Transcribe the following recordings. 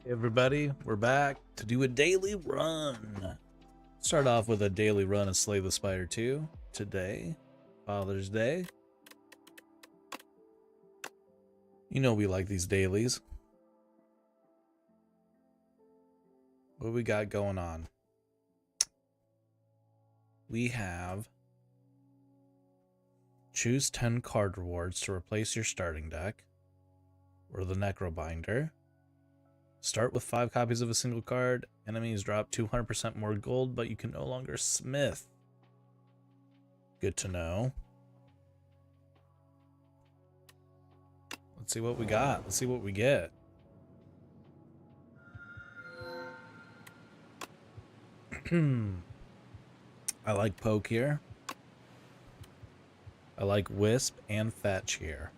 Hey everybody, we're back to do a daily run. Start off with a daily run of Slay the Spire II today, Father's Day. You know we like these dailies. What we got going on? We have choose 10 card rewards to replace your starting deck, or the Necrobinder. Start with 5 copies of a single card. Enemies drop 200% more gold, but you can no longer smith. Good to know. Let's see what we got. Let's see what we get. I like Poke here. I like Wisp and Fetch here.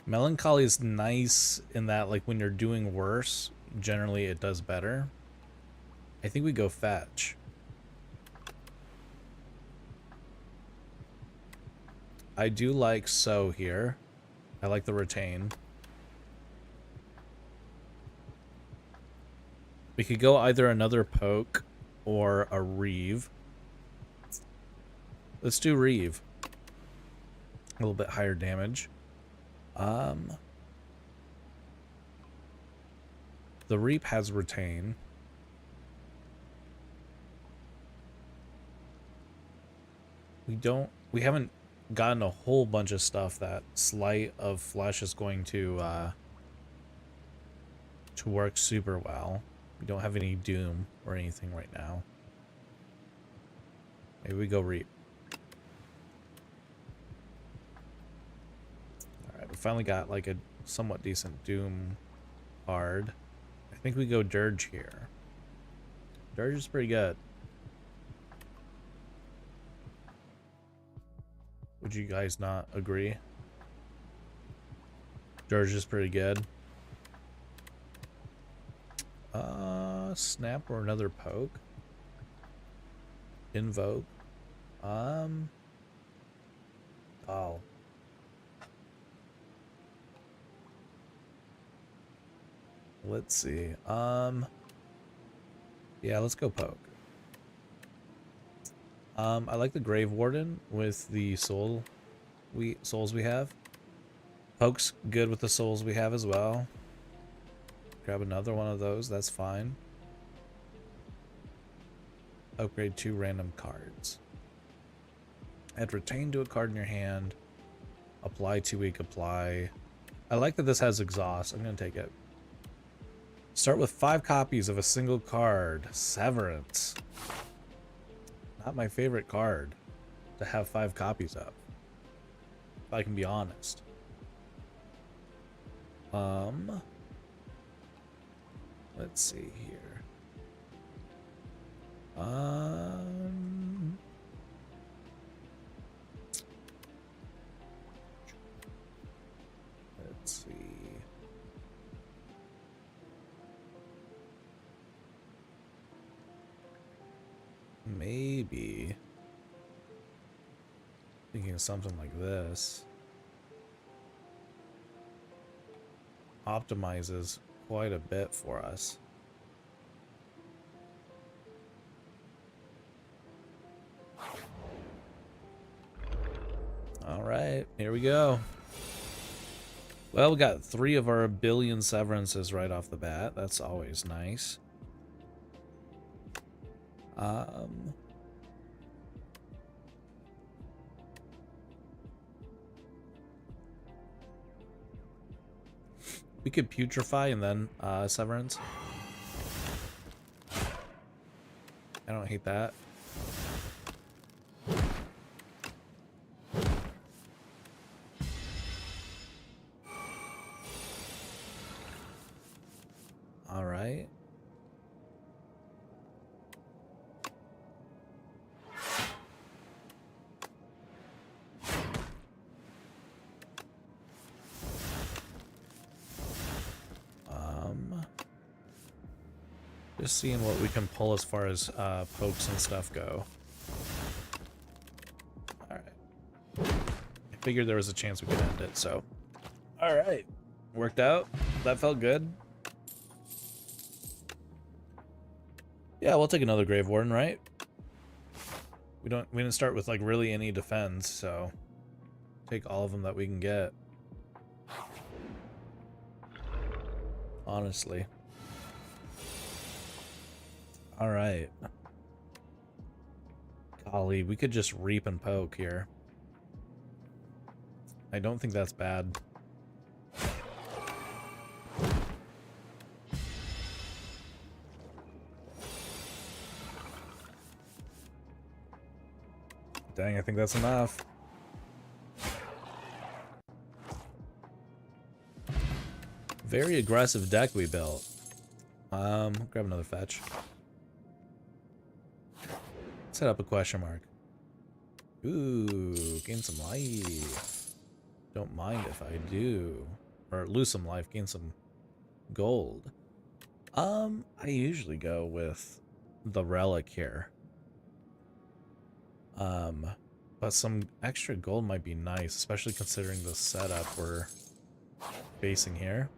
Melancholy is nice in that, like, when you're doing worse, generally it does better. I think we go Fetch. I do like Sow here. I like the Retain. We could go either another Poke or a Reeve. Let's do Reeve. A little bit higher damage. The Reap has Retain. We haven't gotten a whole bunch of stuff that Sleight of Flesh is going to work super well. We don't have any Doom or anything right now. Maybe we go Reap. Alright, we finally got like a somewhat decent Doom card. I think we go Dirge here. Dirge is pretty good. Would you guys not agree? Dirge is pretty good. Snap or another Poke. Invoke. Oh. Let's see. Yeah, let's go Poke. I like the Grave Warden with the souls we have. Poke's good with the souls we have as well. Grab another one of those, that's fine. Upgrade 2 random cards. Add Retain to a card in your hand. Apply 2 weak apply. I like that this has exhaust. I'm gonna take it. Start with 5 copies of a single card. Severance. Not my favorite card to have 5 copies of, if I can be honest. Let's see here. Let's see. Maybe thinking of something like this. Optimizes quite a bit for us. All right, here we go. Well, we got 3 of our billion severances right off the bat. That's always nice. We could putrefy and then severance. I don't hate that. All right. Just seeing what we can pull as far as pokes and stuff go. Alright. I figured there was a chance we could end it, so. Alright. Worked out. That felt good. Yeah, we'll take another Grave Warden, right? We didn't start with like really any defense, so take all of them that we can get. Honestly. All right. Golly, we could just reap and poke here. I don't think that's bad. Dang, I think that's enough. Very aggressive deck we built. Grab another fetch. Set up a question mark. Ooh, gain some life. Don't mind if I do. Or lose some life, gain some gold. I usually go with the relic here. But some extra gold might be nice, especially considering the setup we're facing here.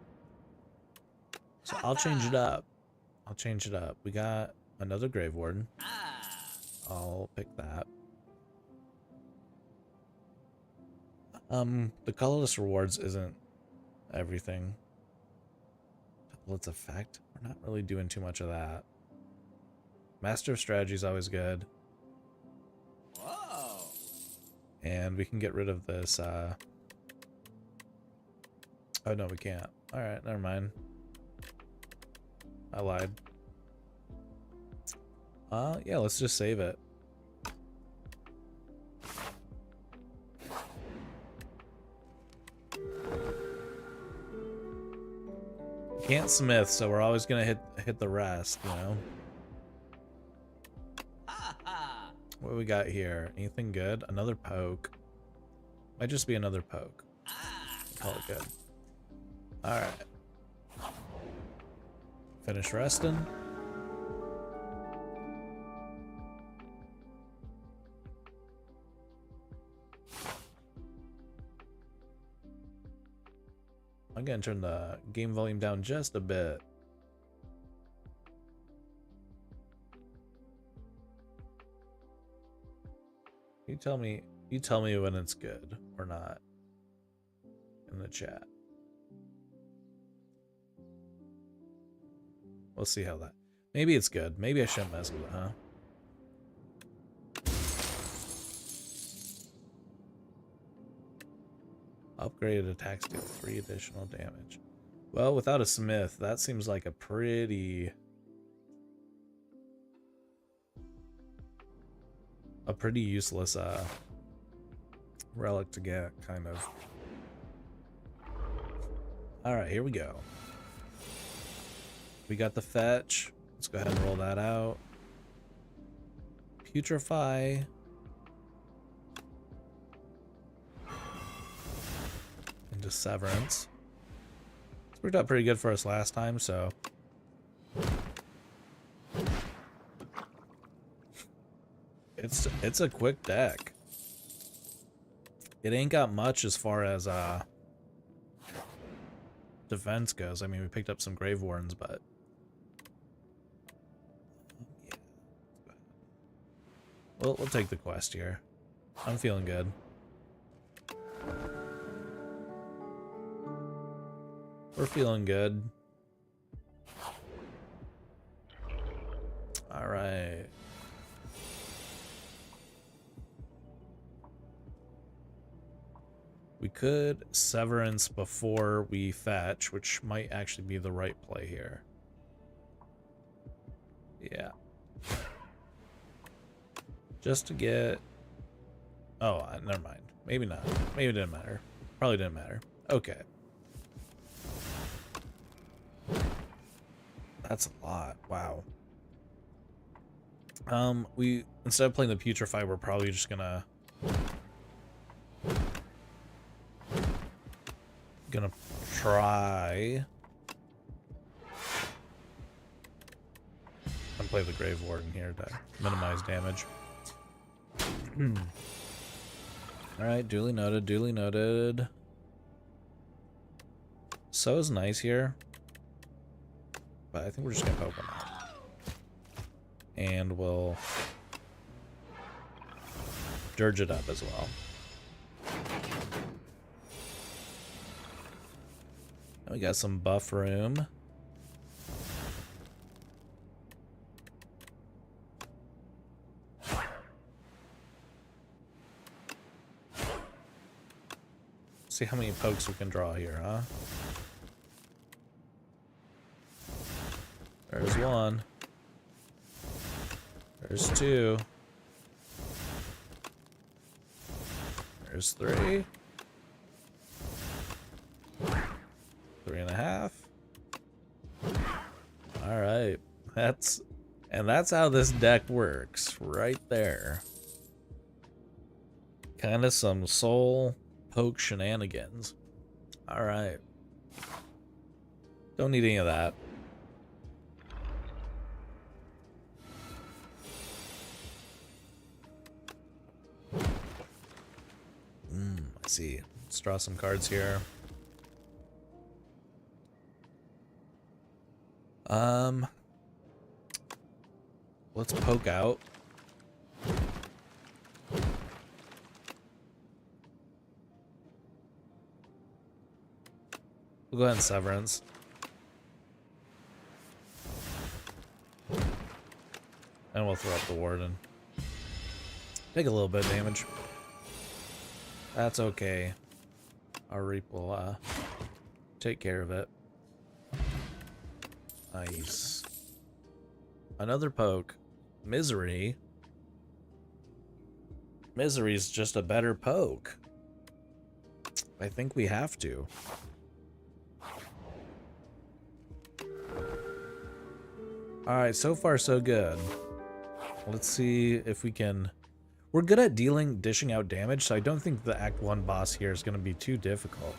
So I'll change it up. I'll change it up. We got another Grave Warden. I'll pick that. The colorless rewards isn't everything. Double its effect. We're not really doing too much of that. Master of Strategy is always good. Whoa. And we can get rid of this, oh no, we can't. Alright, never mind. I lied. Yeah, let's just save it. Can't smith, so we're always gonna hit the rest, you know. What do we got here? Anything good? Another poke. Might just be another poke. Call it good. Alright. Finish resting. I'm gonna turn the game volume down just a bit. You tell me when it's good or not in the chat. We'll see how that. Maybe it's good. Maybe I shouldn't mess with it, huh? Upgraded attacks deal 3 additional damage. Well, without a smith, that seems like a pretty useless relic to get, kind of. Alright, here we go. We got the fetch. Let's go ahead and roll that out. Putrefy. Into Severance. It's worked out pretty good for us last time, so. It's a quick deck. It ain't got much as far as defense goes. I mean, we picked up some Grave Wardens, but yeah. We'll take the quest here. I'm feeling good. We're feeling good. All right. We could Severance before we fetch, which might actually be the right play here. Yeah. Just to get... Oh, never mind. Maybe not. Maybe it didn't matter. Probably didn't matter. Okay. That's a lot. Wow. We... Instead of playing the Putrefy, we're probably just gonna try and play the Grave Warden here to minimize damage. Alright, duly noted, duly noted. So is nice here. But I think we're just gonna poke him out. And we'll dirge it up as well. We got some buff room. See how many pokes we can draw here, huh? There's one. There's two. There's three. 3.5. All right. That's how this deck works right there. Kind of some soul poke shenanigans. All right. Don't need any of that. Let's see. Let's draw some cards here. Let's poke out. We'll go ahead and Severance. And we'll throw up the Warden. Take a little bit of damage. That's okay. Our Reap will take care of it. Nice. Another poke. Misery. Misery's just a better poke. I think we have to. Alright, so far so good. Let's see if we can... We're good at dishing out damage, so I don't think the Act 1 boss here is going to be too difficult.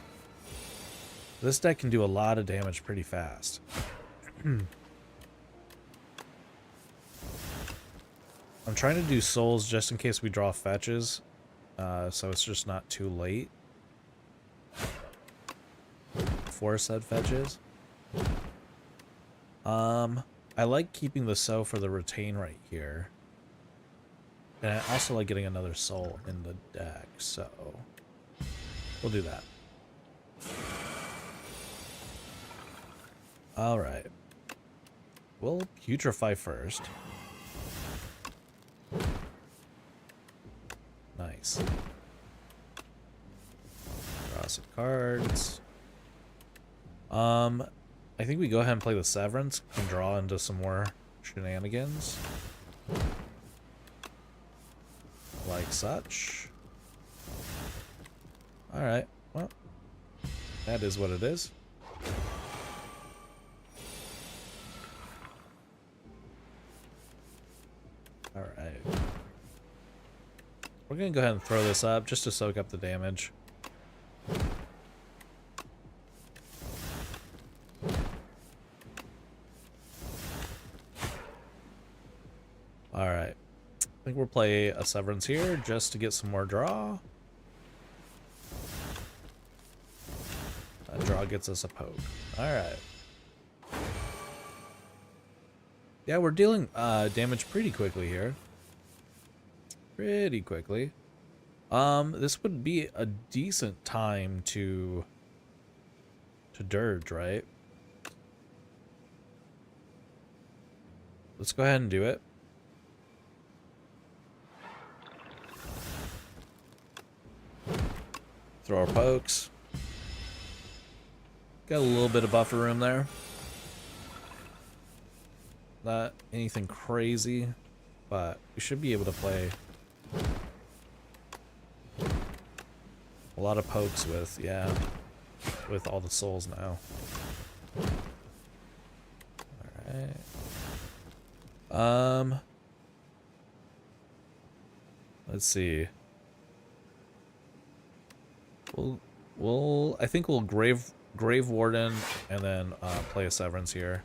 This deck can do a lot of damage pretty fast. I'm trying to do souls just in case we draw fetches, so it's just not too late for said fetches. I like keeping the soul for the retain right here. And I also like getting another soul in the deck, so we'll do that. Alright. We'll putrefy first. Nice. Draw some cards. I think we go ahead and play the Severance and draw into some more shenanigans. Like such. Alright, well, that is what it is. Alright. We're gonna go ahead and throw this up just to soak up the damage. Alright. I think we'll play a Severance here just to get some more draw. That draw gets us a poke. Alright. Yeah, we're dealing damage pretty quickly here. Pretty quickly. This would be a decent time to dirge, right? Let's go ahead and do it. Throw our pokes. Got a little bit of buffer room there. Not anything crazy, but we should be able to play a lot of pokes with, yeah, with all the souls now. Alright. Let's see. I think we'll Grave Warden and then play a Severance here.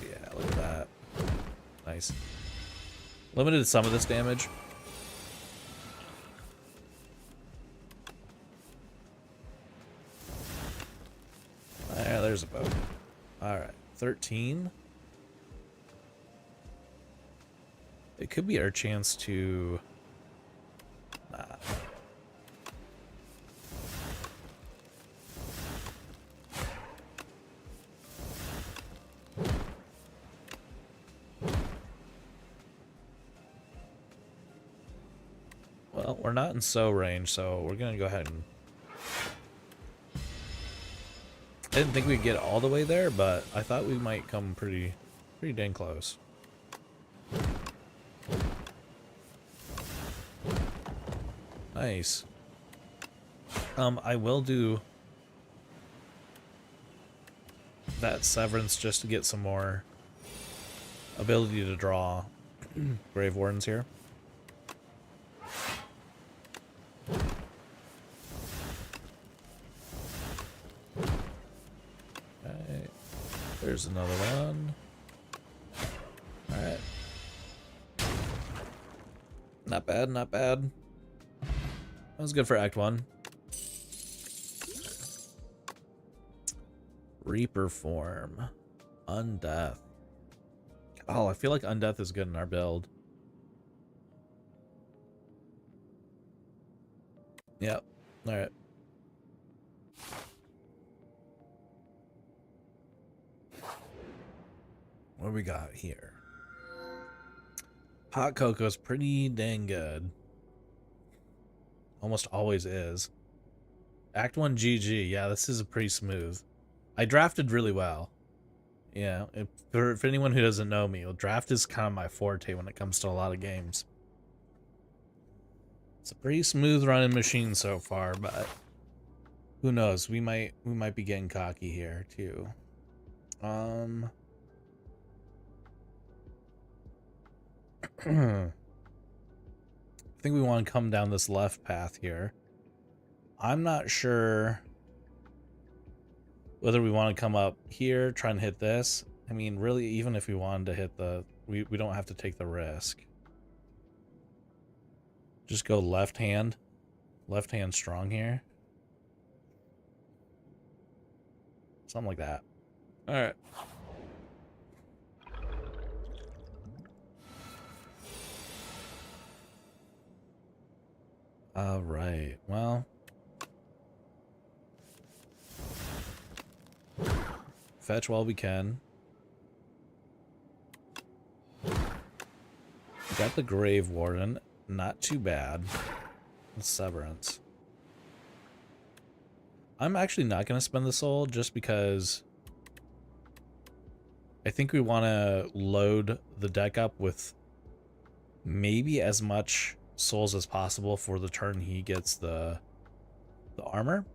Yeah, look at that. Nice. Limited some of this damage. there's a boat. Alright, 13. It could be our chance to... Nah. Well, we're not in so range, so we're gonna go ahead and... I didn't think we'd get all the way there, but I thought we might come pretty dang close. Nice. I will do that Severance just to get some more ability to draw Grave Wardens here. Okay. There's another one. Alright. Not bad, not bad. That was good for Act 1. Reaper form. Undeath. Oh, I feel like Undeath is good in our build. Yep. Alright. What do we got here? Hot cocoa's pretty dang good. Almost always is. Act 1 GG. Yeah, this is pretty smooth. I drafted really well. Yeah, for anyone who doesn't know me, draft is kind of my forte when it comes to a lot of games. It's a pretty smooth running machine so far, but who knows? We might be getting cocky here too. I think we want to come down this left path here. I'm not sure whether we want to come up here, try and hit this. I mean, really, even if we wanted to hit the... We don't have to take the risk. Just go left hand. Left hand strong here. Something like that. Alright. Alright, well... Fetch while we can. Got the Grave Warden. Not too bad. Severance. I'm actually not going to spend the soul just because I think we want to load the deck up with maybe as much souls as possible for the turn he gets the armor.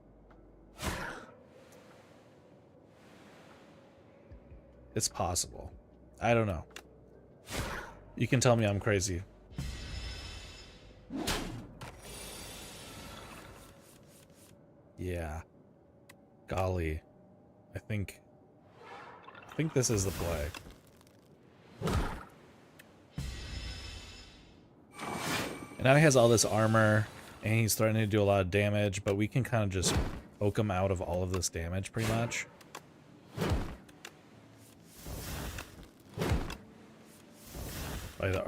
It's possible. I don't know. You can tell me I'm crazy. Yeah. Golly. I think this is the play. And now he has all this armor, and he's threatening to do a lot of damage, but we can kind of just poke him out of all of this damage, pretty much. By the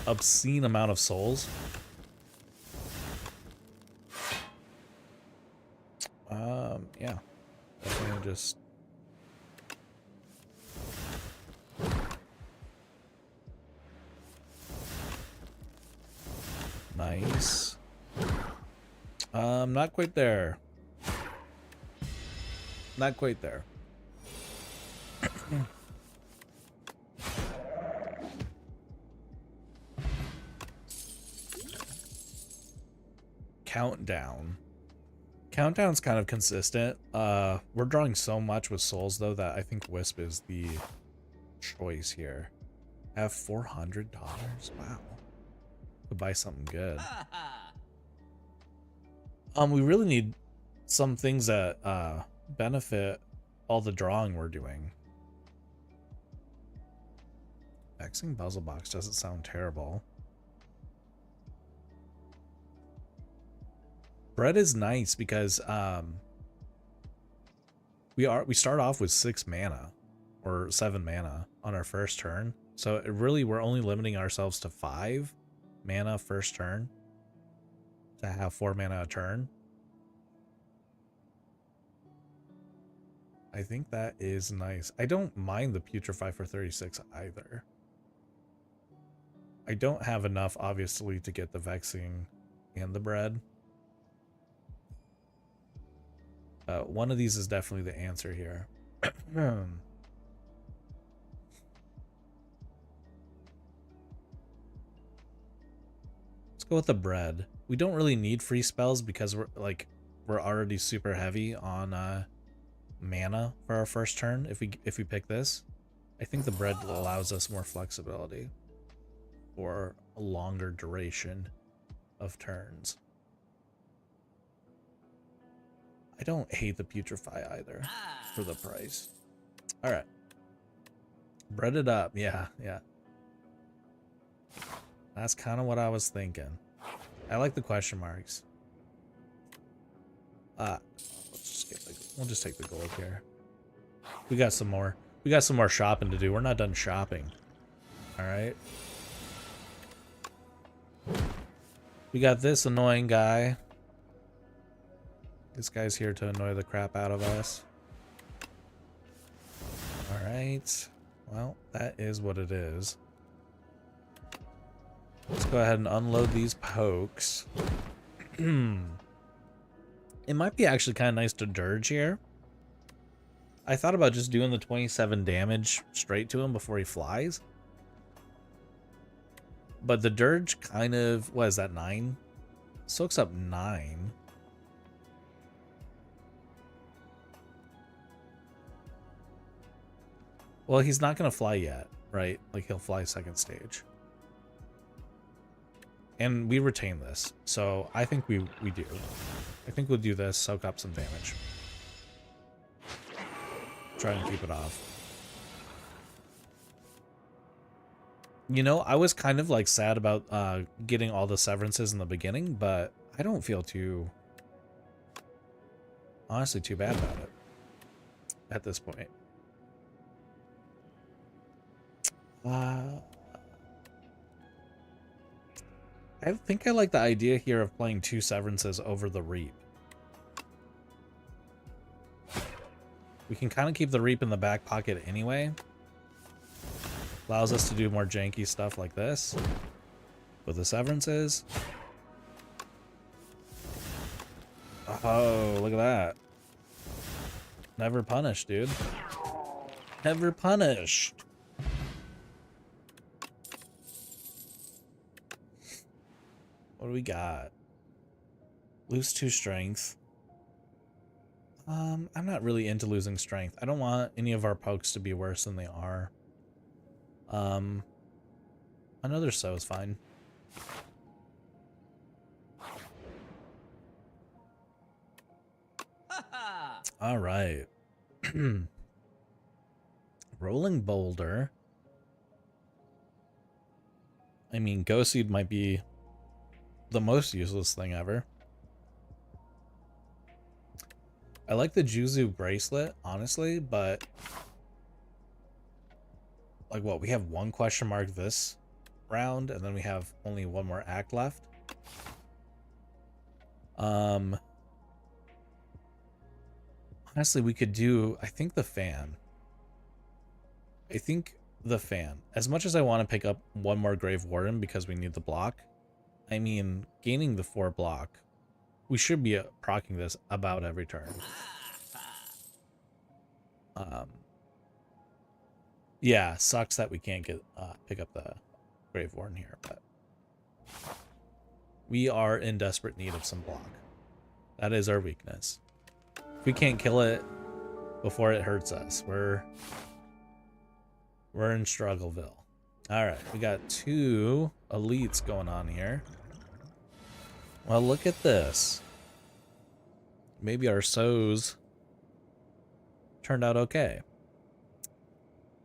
obscene amount of souls. Yeah. Definitely just... Nice. Not quite there. Not quite there. Countdown. Countdown's kind of consistent. We're drawing so much with souls though that I think Wisp is the choice here. Have $400? Wow. Could buy something good. We really need some things that benefit all the drawing we're doing. Vexing Puzzle Box doesn't sound terrible. Bread is nice because We start off with 6 mana or 7 mana on our first turn. So it really, we're only limiting ourselves to 5 mana first turn to have 4 mana a turn. I think that is nice. I don't mind the Putrefy for 36 either. I don't have enough, obviously, to get the Vexing and the Bread. One of these is definitely the answer here. Let's go with the Bread. We don't really need free spells because we're already super heavy on mana for our first turn. If we pick this, I think the Bread allows us more flexibility for a longer duration of turns. I don't hate the Putrefy either for the price. All right. Bread it up. Yeah, yeah. That's kind of what I was thinking. I like the question marks. We'll just take the gold here. We got some more. We got some more shopping to do. We're not done shopping. All right. We got this annoying guy. This guy's here to annoy the crap out of us. All right. Well, that is what it is. Let's go ahead and unload these pokes. It might be actually kind of nice to dirge here. I thought about just doing the 27 damage straight to him before he flies. But the dirge kind of, what is that, 9? Soaks up 9. Well, he's not going to fly yet, right? Like, he'll fly second stage. And we retain this, so I think we do. I think we'll do this, soak up some damage. Try and keep it off. You know, I was kind of like sad about getting all the severances in the beginning, but I don't feel honestly too bad about it at this point. I think I like the idea here of playing 2 severances over the Reap. We can kind of keep the Reap in the back pocket anyway. Allows us to do more janky stuff like this with the severances. Oh, look at that. Never punished, dude. Never punished. What do we got? Lose 2 strength. I'm not really into losing strength. I don't want any of our pokes to be worse than they are. Another so is fine. All right. Rolling Boulder. I mean, Ghost Seed might be the most useless thing ever. I like the Juzu bracelet, honestly, but like what, we have 1 question mark this round, and then we have only 1 more act left. Honestly, we could do, I think the fan. As much as I want to pick up 1 more Grave Warden because we need the block, I mean, gaining the 4 block, we should be proccing this about every turn. Yeah, sucks that we can't get pick up the Grave Warden here, but we are in desperate need of some block. That is our weakness. If we can't kill it before it hurts us, we're in Struggleville. All right, we got 2 elites going on here. Well, look at this. Maybe our sows turned out okay.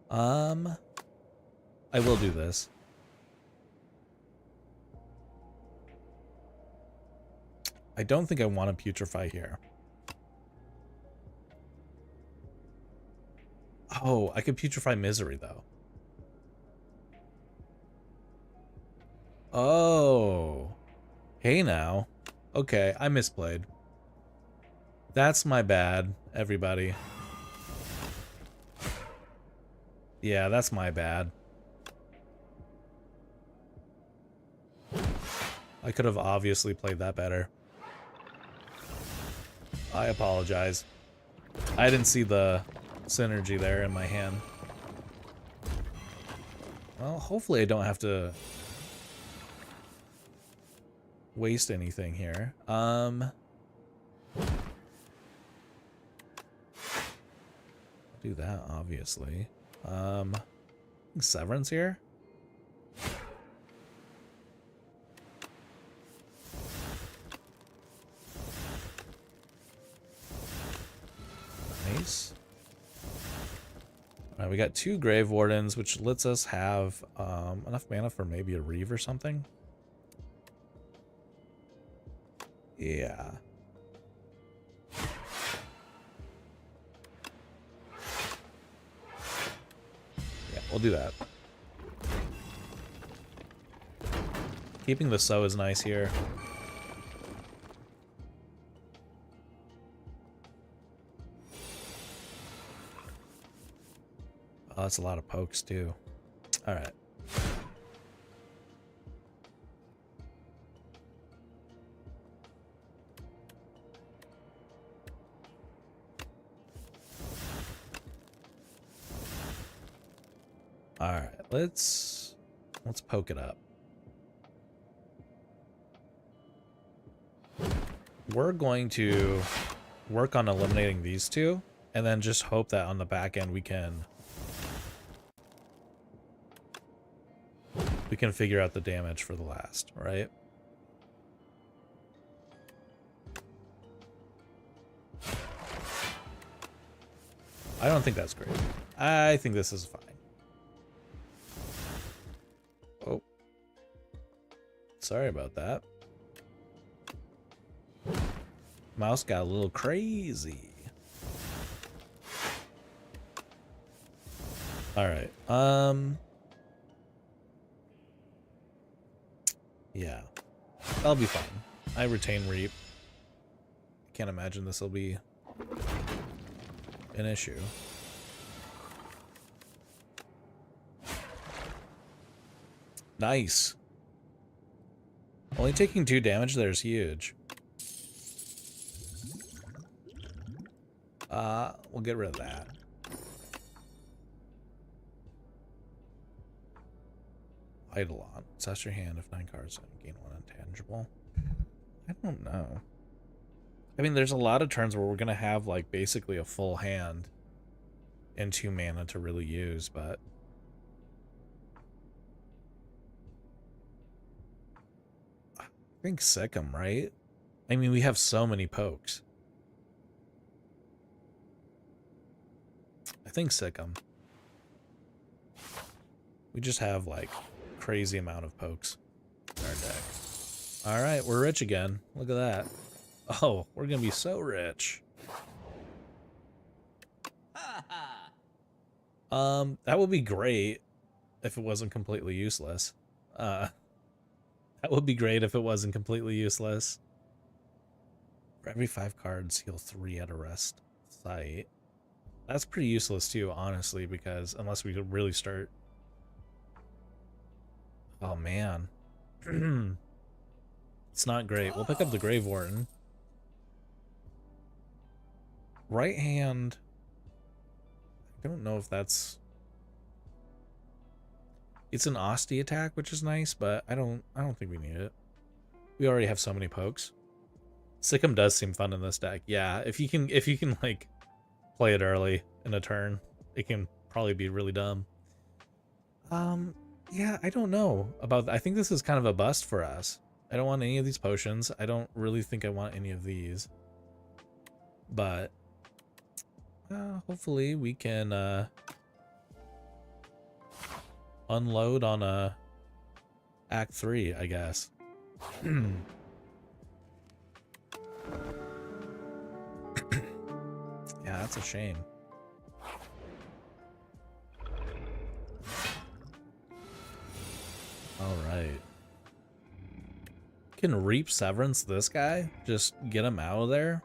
I will do this. I don't think I want to putrefy here. Oh, I could putrefy misery, though. Oh. Hey, now. Okay, I misplayed. That's my bad, everybody. Yeah, that's my bad. I could have obviously played that better. I apologize. I didn't see the synergy there in my hand. Well, hopefully I don't have to waste anything here. Do that, obviously. Severance here? Nice. Alright, we got 2 Grave Wardens, which lets us have enough mana for maybe a Reeve or something. Yeah. Yeah, we'll do that. Keeping the sow is nice here. Oh, that's a lot of pokes, too. Alright. Alright, let's poke it up. We're going to work on eliminating these 2, and then just hope that on the back end we can figure out the damage for the last, right? I don't think that's great. I think this is fine. Oh. Sorry about that. Mouse got a little crazy. Alright. Yeah. That'll be fine. I retain Reap. Can't imagine this will be an issue. Nice. Only taking 2 damage there is huge. We'll get rid of that. Eidolon. Assess your hand if 9 cards and gain 1 intangible. I don't know. I mean, there's a lot of turns where we're gonna have like basically a full hand and 2 mana to really use, but I think sick 'em, right? I mean, we have so many pokes. I think sick 'em. We just have like crazy amount of pokes in our deck. All right, we're rich again. Look at that. Oh, we're gonna be so rich. That would be great if it wasn't completely useless. That would be great if it wasn't completely useless. For every 5 cards, heal 3 at a rest site. That's pretty useless too, honestly, because unless we could really start... Oh, man. It's not great. We'll pick up the Grave Warden. Right hand... I don't know if that's... It's an Osti attack, which is nice, but I don't think we need it. We already have so many pokes. Sick'em does seem fun in this deck. Yeah, if you can like play it early in a turn, it can probably be really dumb. Yeah, I don't know about I think this is kind of a bust for us. I don't want any of these potions. I don't really think I want any of these. But hopefully we can unload on a Act 3, I guess. Yeah, that's a shame. All right. Can reap severance this guy? Just get him out of there?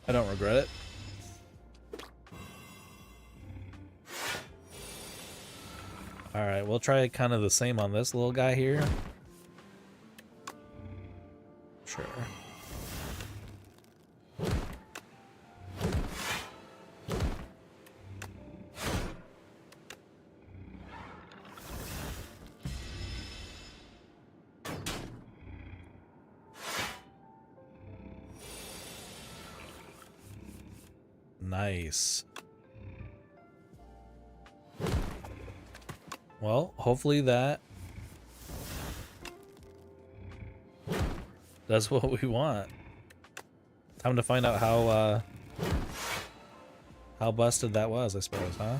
I don't regret it. Alright, we'll try kind of the same on this little guy here. Sure. Nice. Well, hopefully that's what we want. Time to find out how busted that was, I suppose, huh?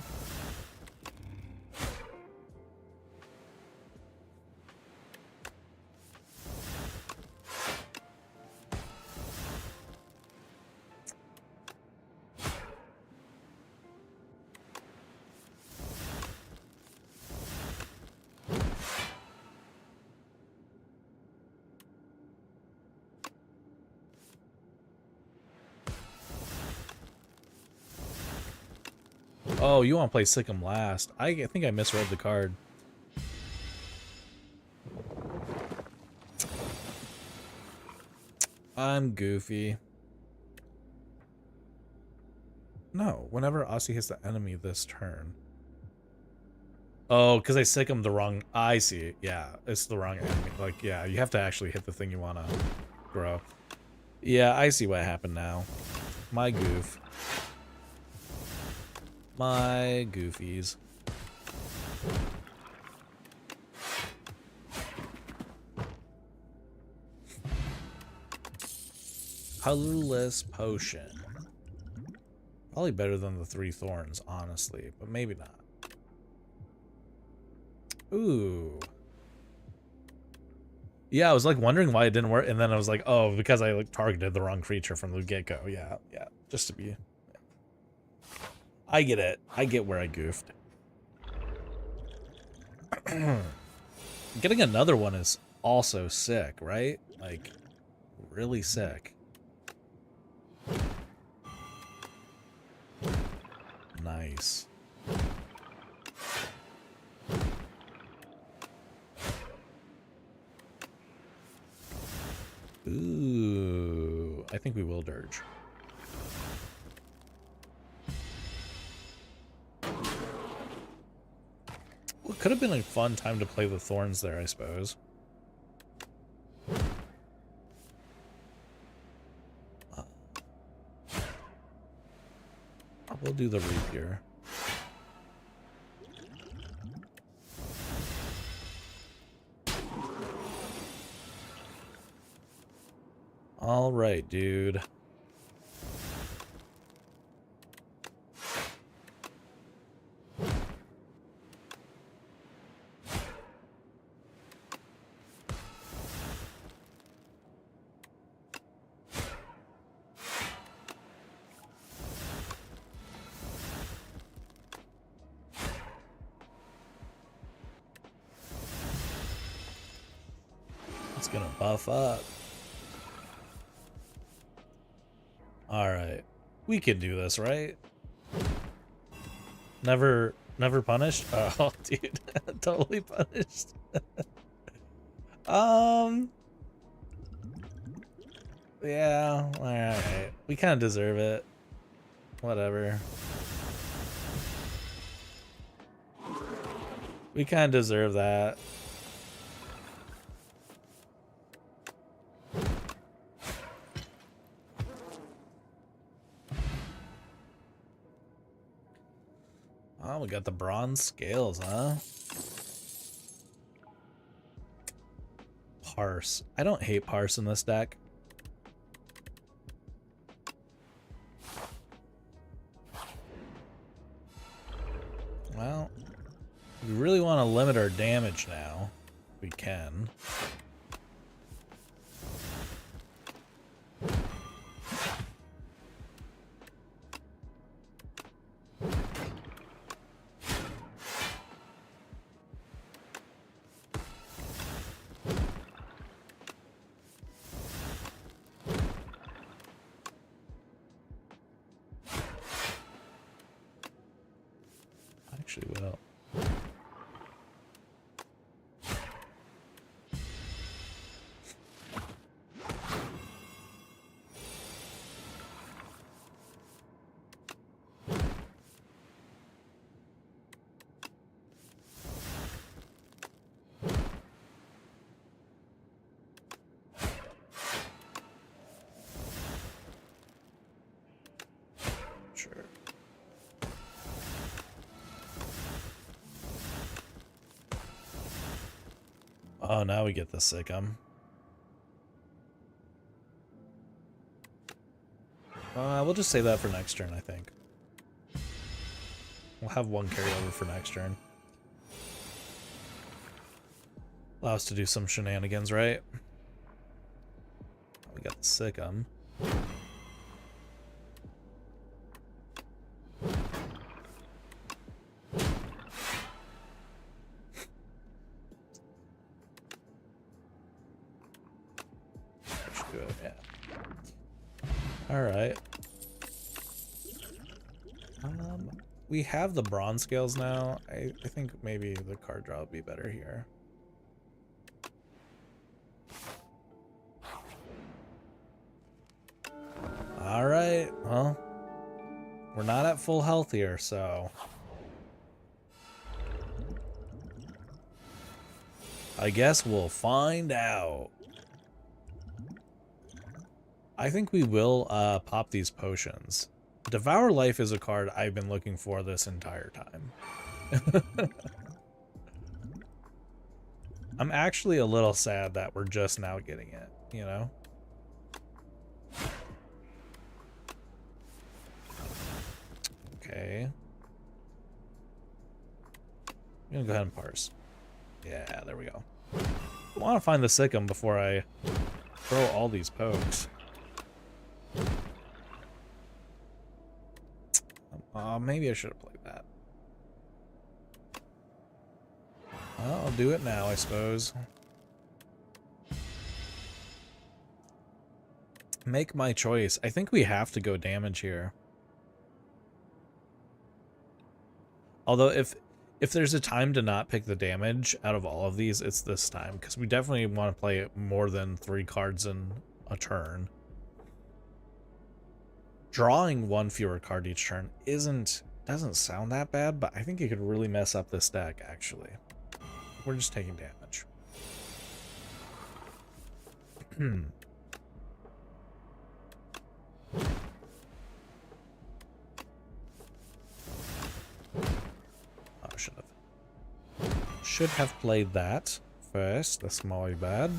Oh, you want to play Sick'em last. I think I misread the card. I'm goofy. No, whenever Aussie hits the enemy this turn. Oh, because I Sick'em the wrong... I see. Yeah, it's the wrong enemy. Like, yeah, you have to actually hit the thing you want to grow. Yeah, I see what happened now. My goof. My goofies. Colorless potion. Probably better than the 3 thorns, honestly, but maybe not. Ooh. Yeah, I was like wondering why it didn't work, and then I was like, oh, because I like targeted the wrong creature from the get-go. Yeah, yeah, just to be... Yeah. I get it. I get where I goofed. Getting another one is also sick, right? Like, really sick. Nice. Ooh, I think we will dirge. Well, it could have been a fun time to play the thorns there, I suppose. We'll do the reap here. All right, dude. It's gonna buff up. All right, we can do this, right? Never punished. Oh, dude, totally punished. Yeah, all right. We kind of deserve it. Whatever. We kind of deserve that. Oh, we got the bronze scales, huh? Parse. I don't hate parse in this deck. Well, we really want to limit our damage now. We can. actually will. Oh, now we get the Sikkim. We'll just save that for next turn, I think. We'll have one carryover for next turn. Allow us to do some shenanigans, right? We got the Sikkim. Alright. We have the bronze scales now. I think maybe the card draw would be better here. Alright, well, we're not at full health here, so I guess we'll find out. I think we will pop these potions. Devour Life is a card I've been looking for this entire time. I'm actually a little sad that we're just now getting it, you know? Okay. I'm gonna go ahead and parse. Yeah, there we go. I want to find the Sikkim before I throw all these pokes. Maybe I should have played that. Well, I'll do it now, I suppose. Make my choice. I think we have to go damage here. Although if there's a time to not pick the damage out of all of these, it's this time, because we definitely want to play more than 3 cards in a turn. Drawing 1 fewer card each turn doesn't sound that bad, but I think it could really mess up this deck, actually. We're just taking damage. Should have played that first. That's my bad.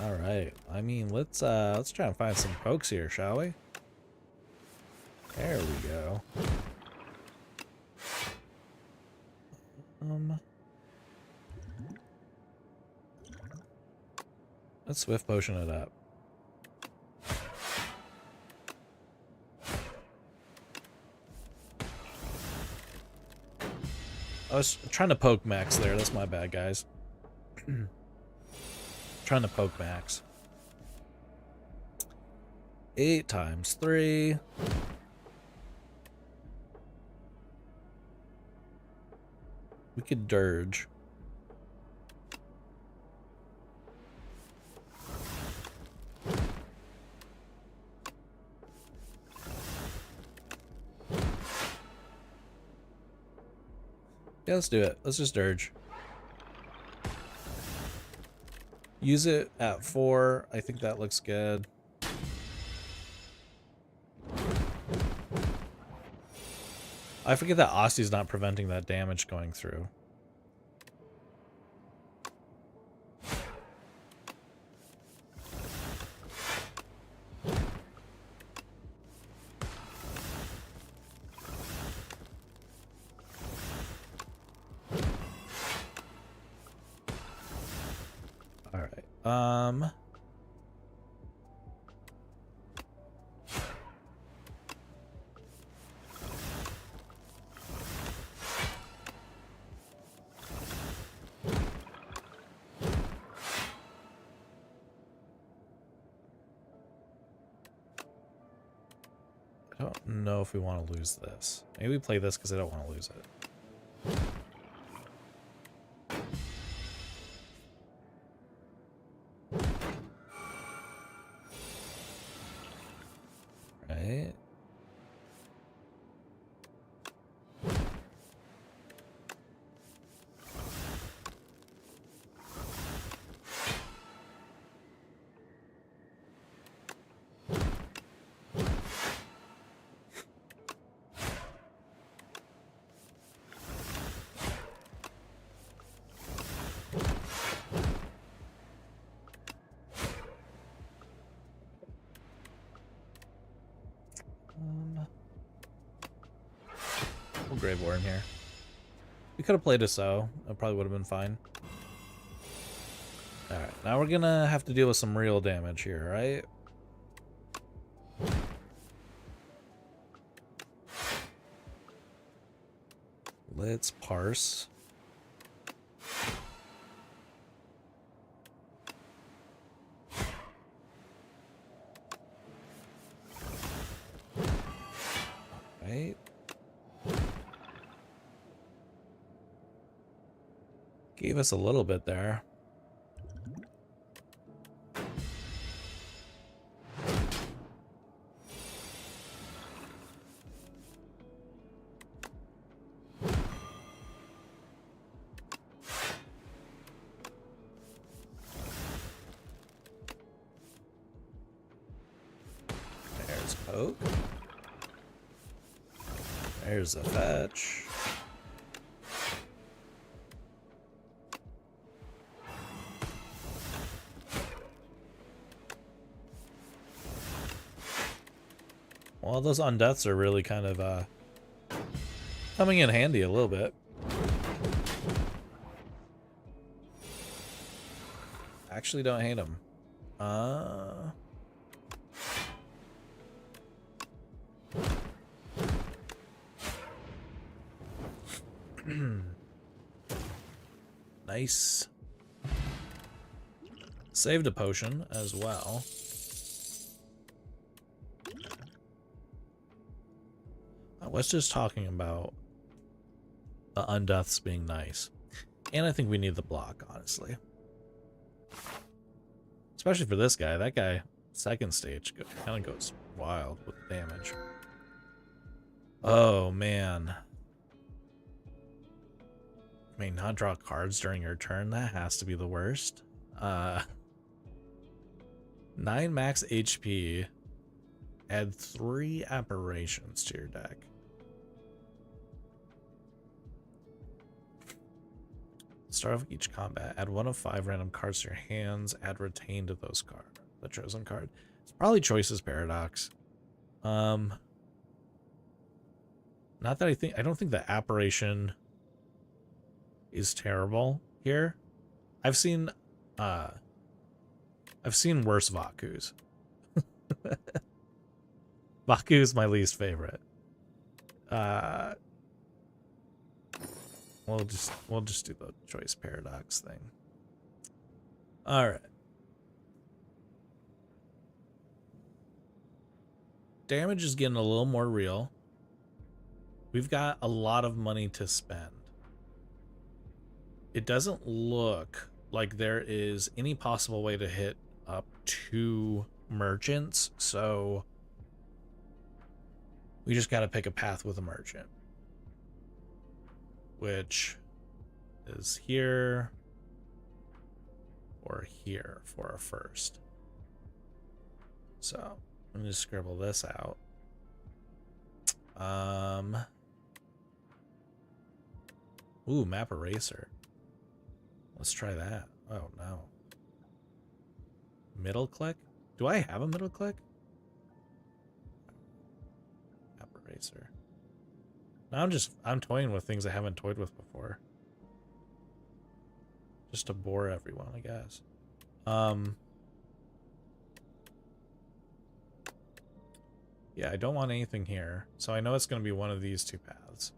All right. I mean, let's try and find some pokes here, shall we? There we go. Let's swift potion it up. I was trying to poke Max there. That's my bad, guys. Trying to poke Max. 8 times 3. We could dirge. Yeah, let's do it. Let's just dirge. Use it at 4. I think that looks good. I forget that Aussie's not preventing that damage going through. All right. I don't know if we want to lose this. Maybe we play this because I don't want to lose it. Right. We'll Grave War in here. We could have played a so. It probably would have been fine. Alright, now we're gonna have to deal with some real damage here, right? Let's parse. Right. Gave us a little bit there. There's poke. There's a fetch. Well, those undeaths are really kind of coming in handy a little bit. Actually don't hate them. Nice. Saved a potion as well. I was just talking about the undeaths being nice. And I think we need the block, honestly. Especially for this guy. That guy, second stage, kind of goes wild with damage. Oh, man. I mean, not draw cards during your turn. That has to be the worst. 9 max HP. Add 3 apparitions to your deck. Start off each combat. Add 1 of 5 random cards to your hands. Add retain to those cards. The chosen card. It's probably Choices Paradox. Not that I don't think the apparition is terrible here. I've seen worse Vakus. Vaku is my least favorite. We'll just do the choice paradox thing. All right. Damage is getting a little more real. We've got a lot of money to spend. It doesn't look like there is any possible way to hit up 2 merchants, so we just got to pick a path with a merchant, which is here or here for our first. So let me just scribble this out. Ooh, map eraser. Let's try that. Oh no. Middle click? Do I have a middle click? Map eraser. Now I'm toying with things I haven't toyed with before. Just to bore everyone, I guess. Yeah, I don't want anything here. So I know it's going to be one of these 2 paths.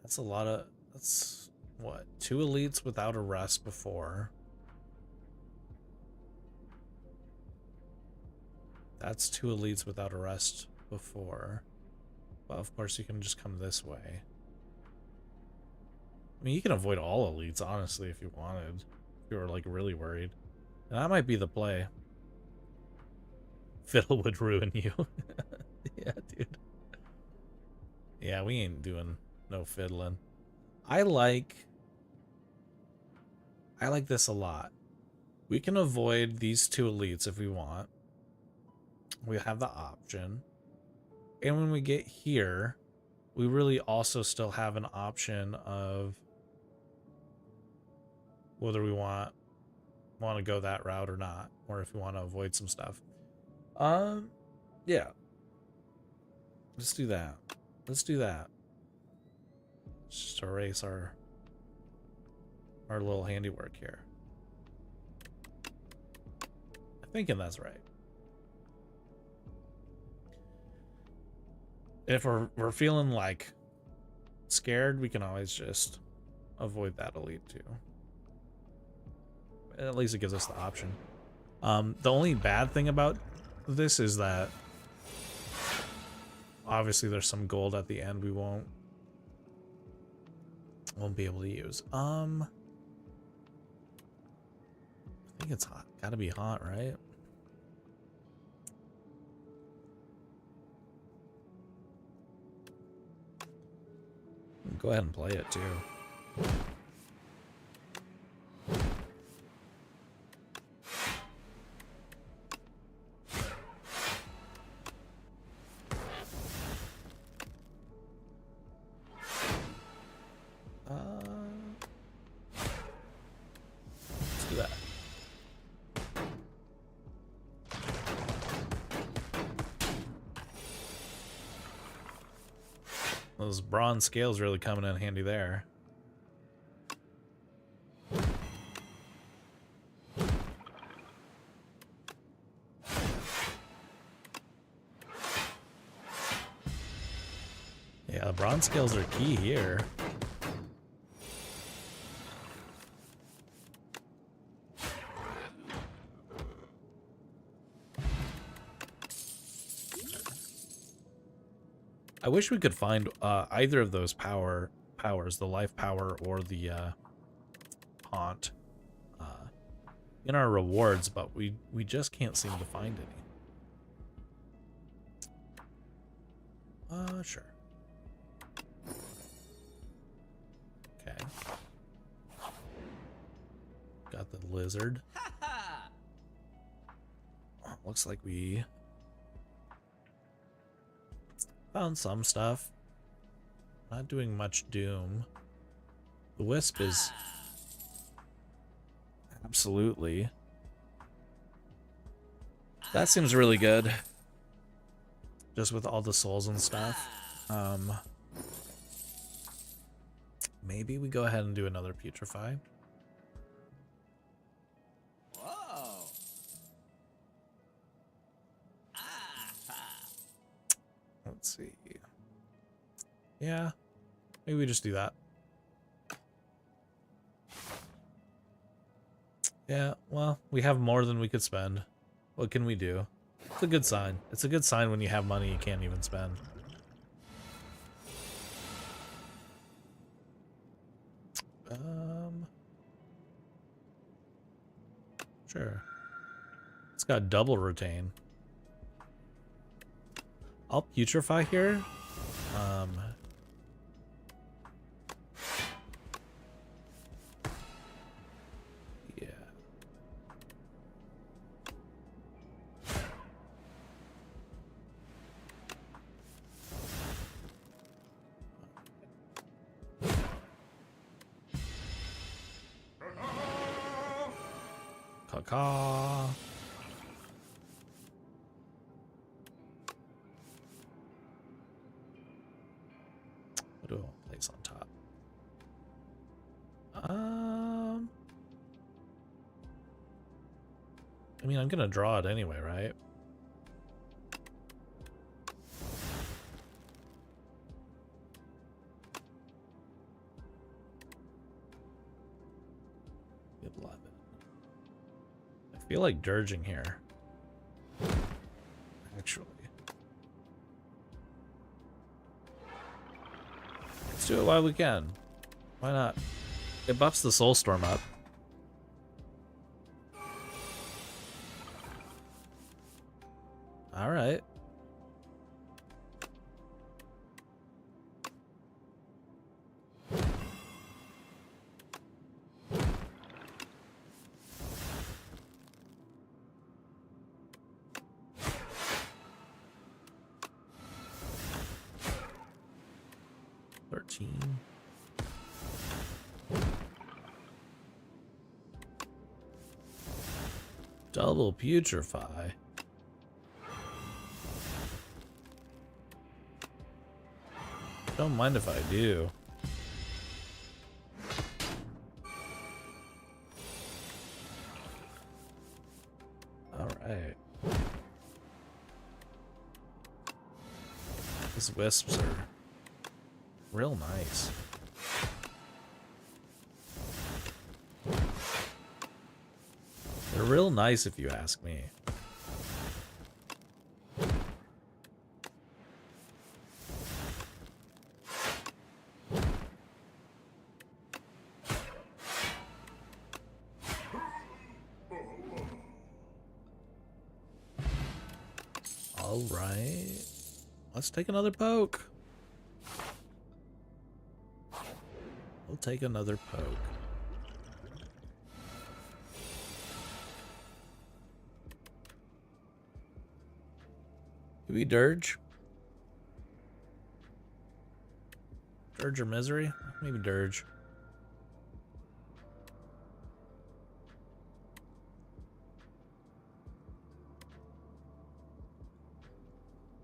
That's a lot of... That's, what, 2 elites without a rest before. That's 2 elites without arrest before. Well, of course you can just come this way. I mean, you can avoid all elites, honestly, if you wanted. If you were, like, really worried. And that might be the play. Fiddle would ruin you. Yeah, dude. Yeah, we ain't doing no fiddling. I like this a lot. We can avoid these 2 elites if we want. We have the option. And when we get here, we really also still have an option of whether we want to go that route or not, or if we want to avoid some stuff. Yeah. Let's do that. Let's do that. Just erase our little handiwork here. I'm thinking that's right. If we're feeling like scared, we can always just avoid that elite too. At least it gives us the option. The only bad thing about this is that obviously there's some gold at the end we won't be able to use. I think it's hot. Gotta be hot, right? Go ahead and play it too. Let's do that. Those bronze scales really coming in handy there. Yeah, the bronze scales are key here. I wish we could find either of those powers, the life power or the haunt, in our rewards, but we just can't seem to find any. Sure. Okay. Got the lizard. Looks like we found some stuff. Not doing much doom. The wisp is absolutely. That seems really good. Just with all the souls and stuff. Maybe we go ahead and do another putrefy. Let's see. Yeah, maybe we just do that. Yeah, well, we have more than we could spend. What can we do? It's a good sign. It's a good sign when you have money you can't even spend. Sure. It's got double retain. I'll putrefy here. Yeah. Caw. What do I want to place on top? I mean, I'm gonna draw it anyway, right? I feel like dirging here. actually. Let's do it while we can. Why not? It buffs the Soulstorm up. Alright. Double putrefy. Don't mind if I do. Alright. These wisps are real nice. They're real nice if you ask me. All right. Let's take another poke. We'll take another poke. Do we dirge? Dirge or misery? Maybe dirge.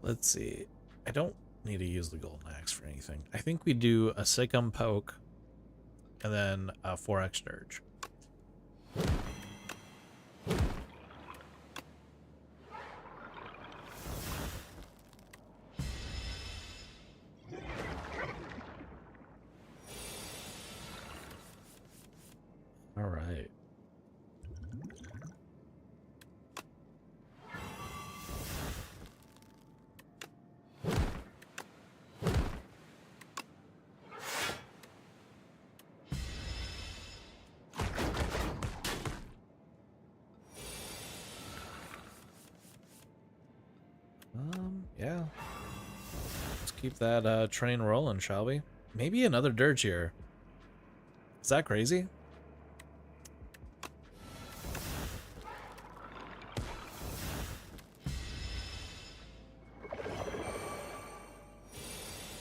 Let's see. I don't need to use the golden axe for anything. I think we do a Sikkim poke and then a 4x dirge. All right. Yeah. Let's keep that train rolling, shall we? Maybe another dirge here. Is that crazy?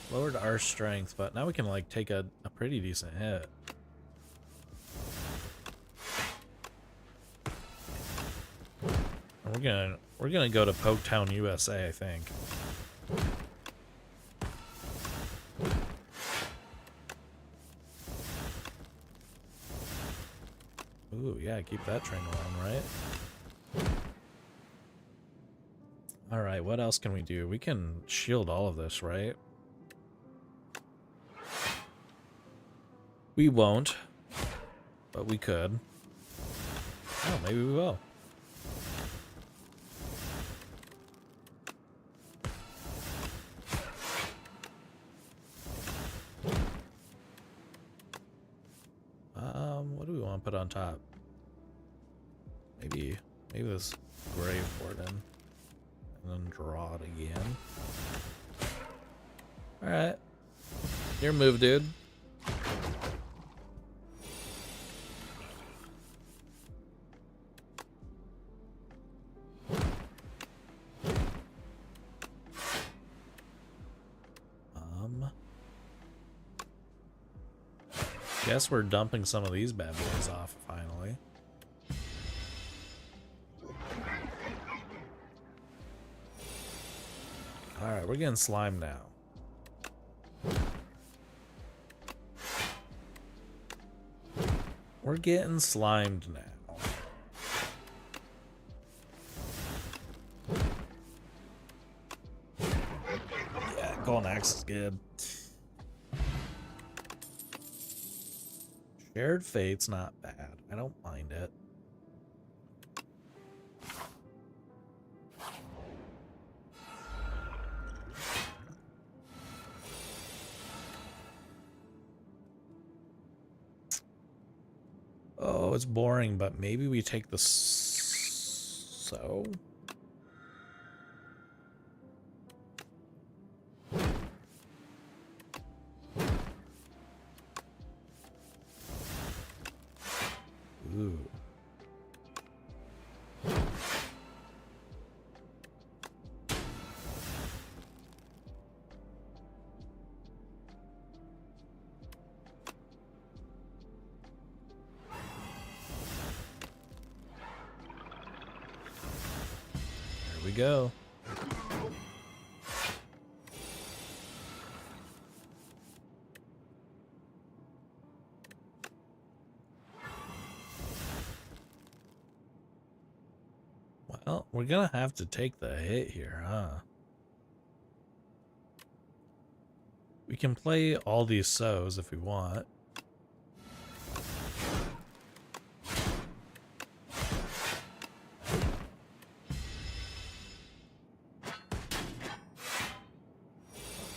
Lowered our strength, but now we can like take a pretty decent hit. And we're gonna go to Poketown, USA, I think. Ooh, yeah, keep that train rolling, right? Alright, what else can we do? We can shield all of this, right? We won't, but we could. Oh, maybe we will. What do we want to put on top? Maybe this Grave Warden, and then draw it again. All right, your move, dude. Guess we're dumping some of these bad boys off finally. Alright, we're getting slimed now. We're getting slimed now. Yeah, Golden Axe is good. Shared Fate's not bad. I don't mind it. Oh, it's boring, but maybe we take the so. Ooh. There we go. Well, we're gonna have to take the hit here, huh? We can play all these sows if we want.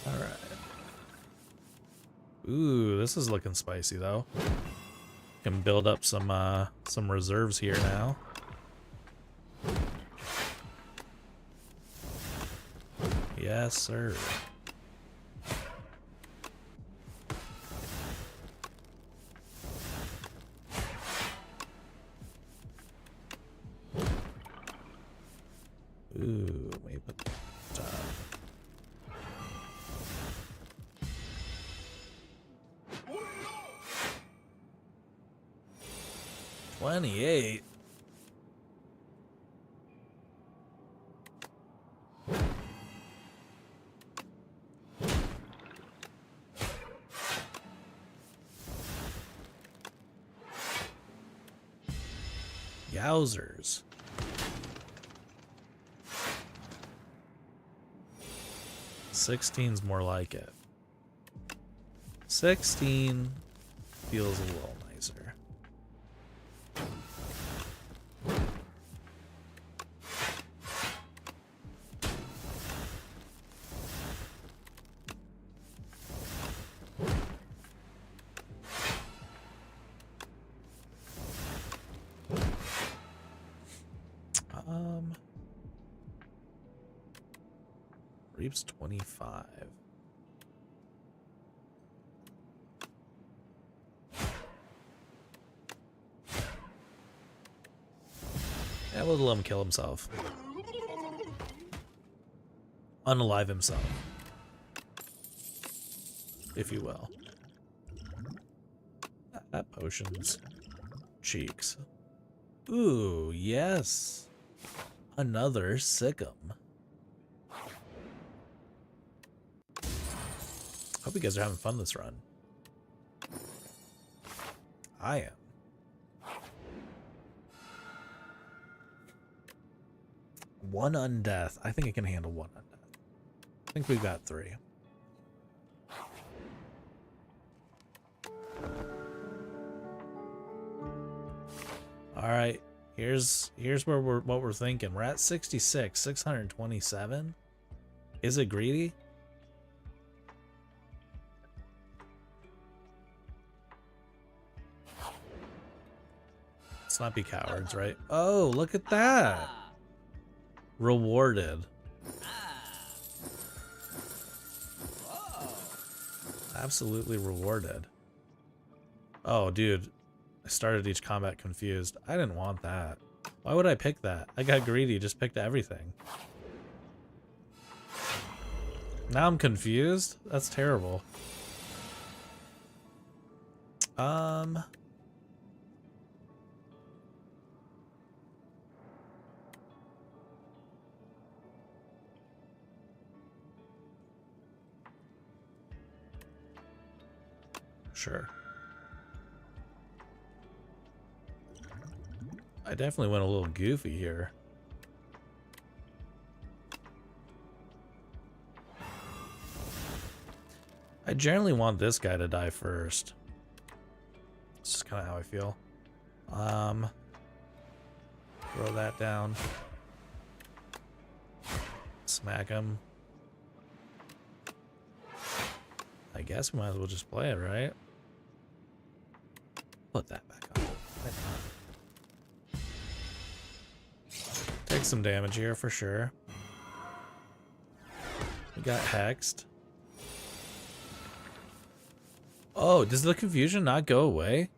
Alright. Ooh, this is looking spicy though. Can build up some reserves here now. Yes, sir. Ooh, maybe put the top. $28. Yowzers. 16's more like it. 16 feels a little nicer. Reaps 25. Yeah, we'll let him kill himself. Unalive himself. If you will. That potion's cheeks. Ooh, yes. Another Sikkim. Hope you guys are having fun this run. I am. One undeath. I think I can handle one undeath. I think we've got 3. All right. Here's where what we're thinking. We're at 66, 627. Is it greedy? Let's not be cowards, right? Oh, look at that. Rewarded. Absolutely rewarded. Oh, dude. I started each combat confused. I didn't want that. Why would I pick that? I got greedy, just picked everything. Now I'm confused? That's terrible. Sure. I definitely went a little goofy here. I generally want this guy to die first. It's just kind of how I feel. Throw that down. Smack him. I guess we might as well just play it, right? Put that back on. Take some damage here for sure. We got hexed. Oh, does the confusion not go away?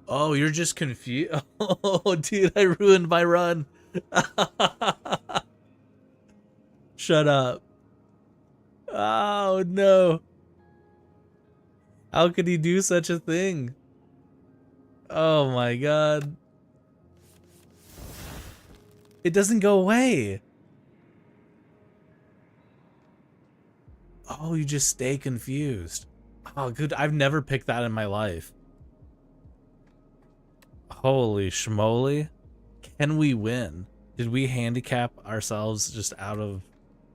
Oh, you're just confused. Oh, dude, I ruined my run. Shut up. Oh, no. How could he do such a thing? Oh, my God. It doesn't go away. Oh, you just stay confused. Oh, good. I've never picked that in my life. Holy schmoly. Can we win? Did we handicap ourselves just out of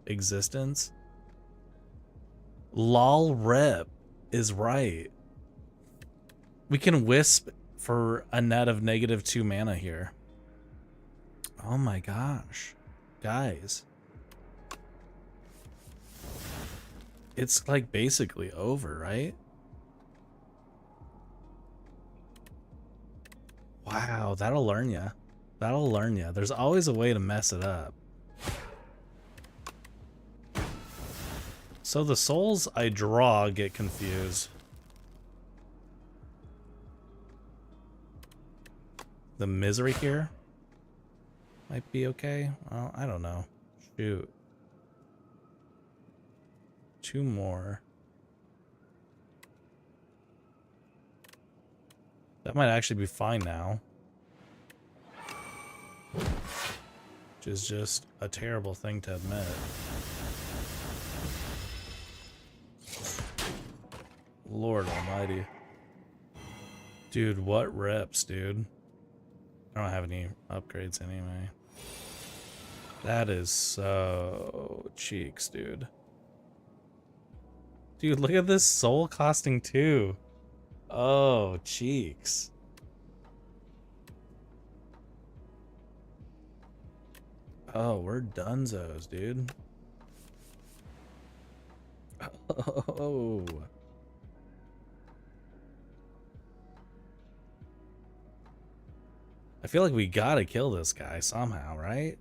existence? Lol rip is right. We can wisp for a net of -2 mana here. Oh my gosh. Guys. It's like basically over, right? Wow, that'll learn ya. That'll learn ya. There's always a way to mess it up. So the souls I draw get confused. The misery here might be okay. Well, I don't know. Shoot. 2 more. That might actually be fine now. Which is just a terrible thing to admit. Lord almighty. Dude, what reps, dude? I don't have any upgrades anyway. That is so cheeks, dude. Dude, look at this soul costing 2. Oh, cheeks. Oh, we're dunzos, dude. Oh. I feel like we gotta kill this guy somehow, right?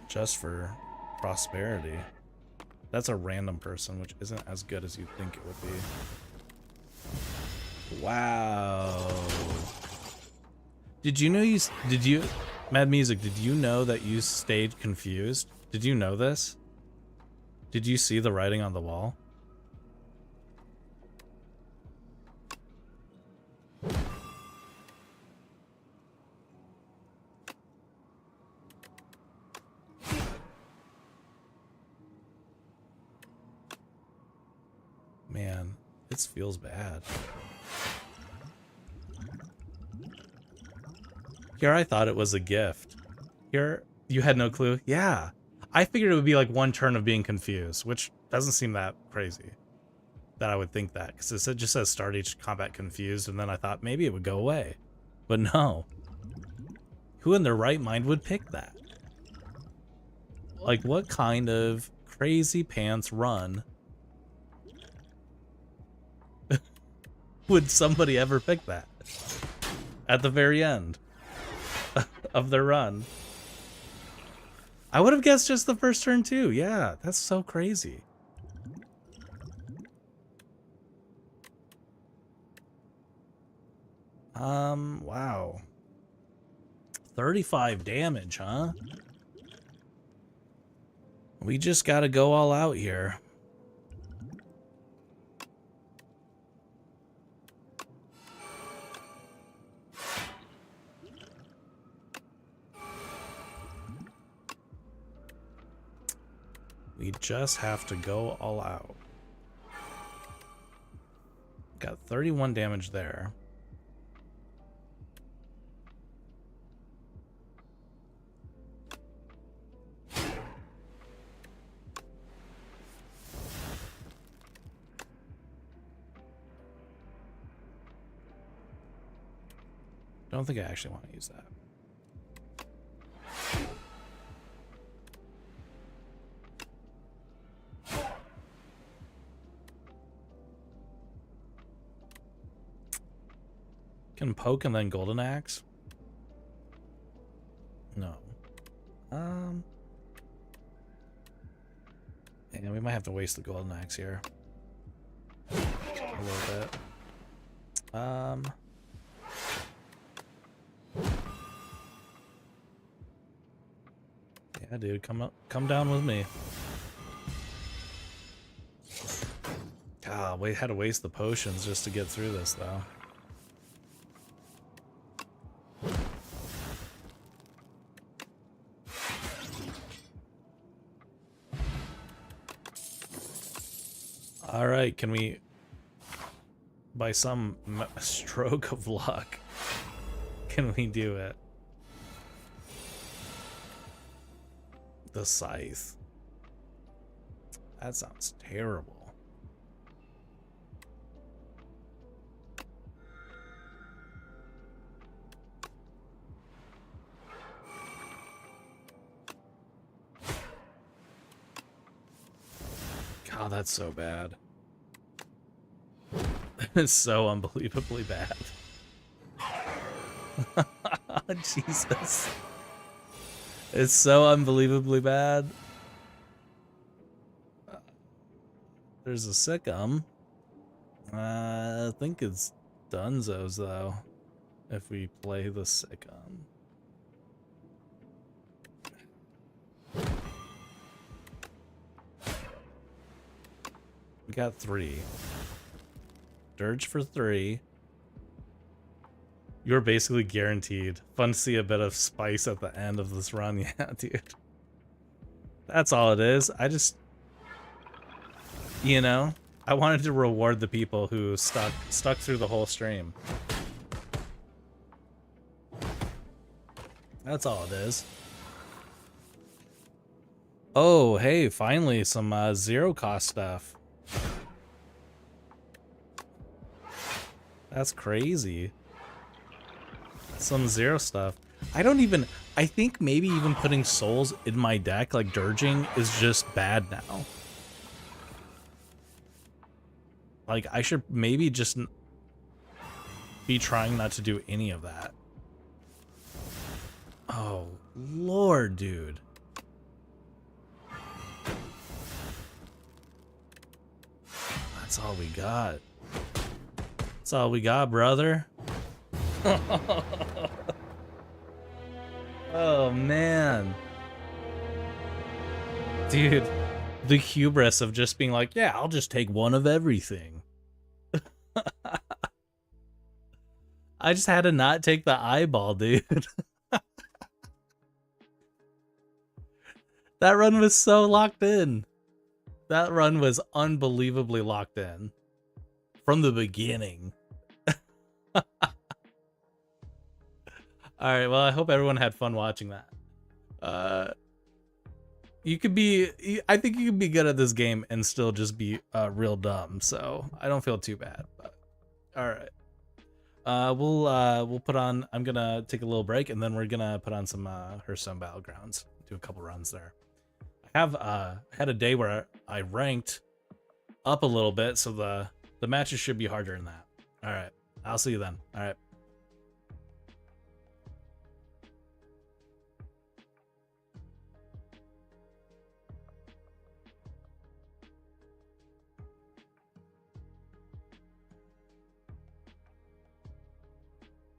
Just for prosperity. That's a random person, which isn't as good as you'd think it would be. Wow. Did you know Mad Music, did you know that you stayed confused? Did you know this? Did you see the writing on the wall? Man, this feels bad. Here I thought it was a gift. Here, you had no clue? Yeah. I figured it would be like 1 turn of being confused, which doesn't seem that crazy. That I would think that, because it just says start each combat confused, and then I thought maybe it would go away. But no. Who in their right mind would pick that? Like, what kind of crazy pants run would somebody ever pick that? At the very end of their run. I would have guessed just the first turn too. Yeah, that's so crazy. Wow. 35 damage, huh? We just gotta go all out here. We just have to go all out. Got 31 damage there. Don't think I actually want to use that. Can poke and then golden axe? No. Yeah, we might have to waste the golden axe here. A little bit. Yeah, dude, come down with me. God, we had to waste the potions just to get through this, though. All right, can we, by some stroke of luck, can we do it? The scythe. That sounds terrible. God, that's so bad. It's so unbelievably bad. Jesus. It's so unbelievably bad. There's a Sikkim. I think it's Dunzo's, though, if we play the Sikkim. We got 3. Dirge for 3. You're basically guaranteed. Fun to see a bit of spice at the end of this run. Yeah, dude. That's all it is. I just, you know, I wanted to reward the people who stuck through the whole stream. That's all it is. Oh, hey, finally some zero cost stuff. That's crazy. Some zero stuff. I think maybe even putting souls in my deck, like dirging, is just bad now. Like, I should maybe just be trying not to do any of that. Oh, Lord, dude. That's all we got. That's all we got, brother. Oh, man. Dude, the hubris of just being like, yeah, I'll just take one of everything. I just had to not take the eyeball, dude. That run was so locked in. That run was unbelievably locked in. From the beginning. Alright, well, I hope everyone had fun watching that. You could be... I think you could be good at this game and still just be real dumb, so I don't feel too bad. But alright. We'll put on... I'm gonna take a little break, and then we're gonna put on some Hearthstone Battlegrounds. Do a couple runs there. I have had a day where I ranked up a little bit, so the matches should be harder than that. Alright, I'll see you then. Alright.